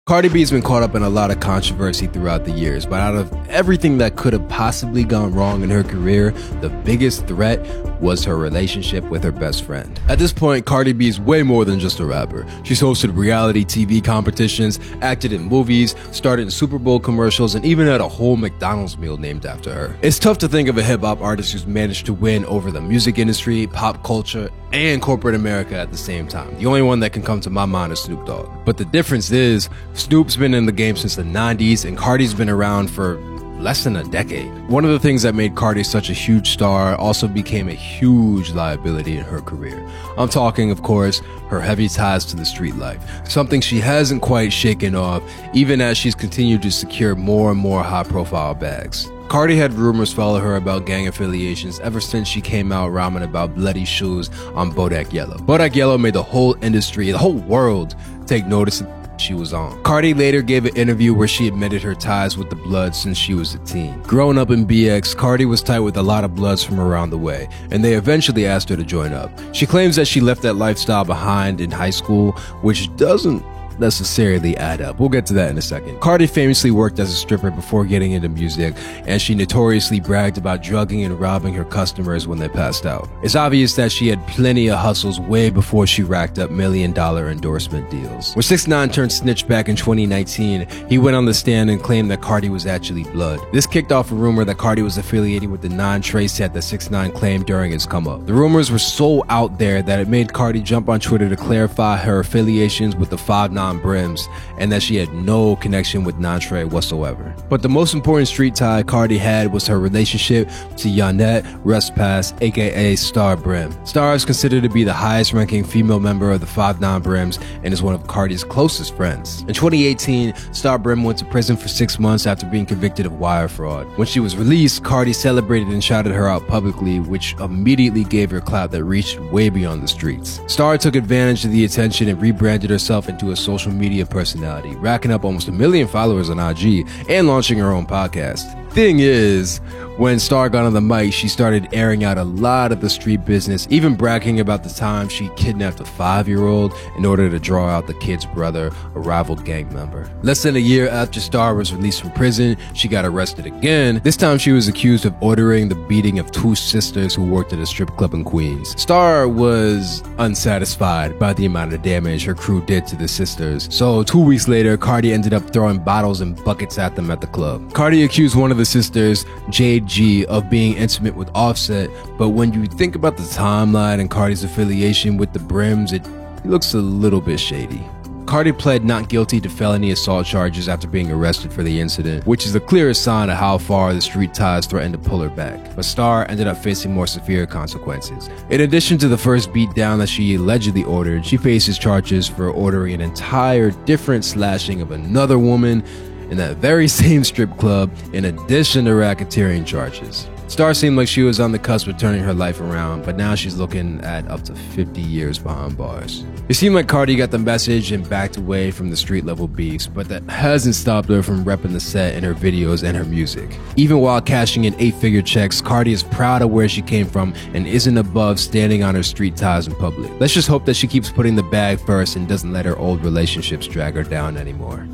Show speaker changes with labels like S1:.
S1: Cardi B's been caught up in a lot of controversy throughout the years, but out of everything that could have possibly gone wrong in her career, the biggest threat was her relationship with her best friend. At this point, Cardi B is way more than just a rapper. She's hosted reality TV competitions, acted in movies, starred in Super Bowl commercials, and even had a whole McDonald's meal named after her. It's tough to think of a hip-hop artist who's managed to win over the music industry, pop culture, and corporate America at the same time. The only one that can come to my mind is Snoop Dogg. But the difference is, Snoop's been in the game since the 90s, and Cardi's been around for less than a decade. One of the things that made Cardi such a huge star also became a huge liability in her career. I'm talking, of course, her heavy ties to the street life, something she hasn't quite shaken off, even as she's continued to secure more and more high-profile bags. Cardi had rumors follow her about gang affiliations ever since she came out rhyming about bloody shoes on Bodak Yellow. Bodak Yellow made the whole industry, the whole world, take notice of she was on. Cardi later gave an interview where she admitted her ties with the Bloods since she was a teen. Growing up in BX, Cardi was tight with a lot of Bloods from around the way, and they eventually asked her to join up. She claims that she left that lifestyle behind in high school, which doesn't necessarily add up. We'll get to that in a second. Cardi famously worked as a stripper before getting into music, and she notoriously bragged about drugging and robbing her customers when they passed out. It's obvious that she had plenty of hustles way before she racked up million-dollar endorsement deals. When 6ix9ine turned snitch back in 2019, he went on the stand and claimed that Cardi was actually Blood. This kicked off a rumor that Cardi was affiliated with the 9 Trey set that 6ix9ine claimed during his come-up. The rumors were so out there that it made Cardi jump on Twitter to clarify her affiliations with the 5'9" Brims, and that she had no connection with 9 Trey whatsoever. But the most important street tie Cardi had was her relationship to Yannette Rustpass, aka Star Brim. Star is considered to be the highest ranking female member of the 5'9" Brims and is one of Cardi's closest friends. In 2018, Star Brim went to prison for 6 months after being convicted of wire fraud. When she was released, Cardi celebrated and shouted her out publicly, which immediately gave her clout that reached way beyond the streets. Star took advantage of the attention and rebranded herself into a social media personality, racking up almost 1 million followers on IG and launching her own podcast. Thing is, when Star got on the mic, she started airing out a lot of the street business, even bragging about the time she kidnapped a 5-year-old in order to draw out the kid's brother, a rival gang member. Less than a year after Star was released from prison, she got arrested again. This time she was accused of ordering the beating of 2 sisters who worked at a strip club in Queens. Star was unsatisfied by the amount of damage her crew did to the sisters, so 2 weeks later, Cardi ended up throwing bottles and buckets at them at the club. Cardi accused one of the sisters, Jade G, of being intimate with Offset, but when you think about the timeline and Cardi's affiliation with the Brims, it looks a little bit shady. Cardi pled not guilty to felony assault charges after being arrested for the incident, which is the clearest sign of how far the street ties threatened to pull her back. But Star ended up facing more severe consequences. In addition to the first beatdown that she allegedly ordered, she faces charges for ordering an entire different slashing of another woman in that very same strip club, in addition to racketeering charges. Star seemed like she was on the cusp of turning her life around, but now she's looking at up to 50 years behind bars. It seemed like Cardi got the message and backed away from the street level beefs, but that hasn't stopped her from repping the set in her videos and her music. Even while cashing in 8-figure checks, Cardi is proud of where she came from and isn't above standing on her street ties in public. Let's just hope that she keeps putting the bag first and doesn't let her old relationships drag her down anymore.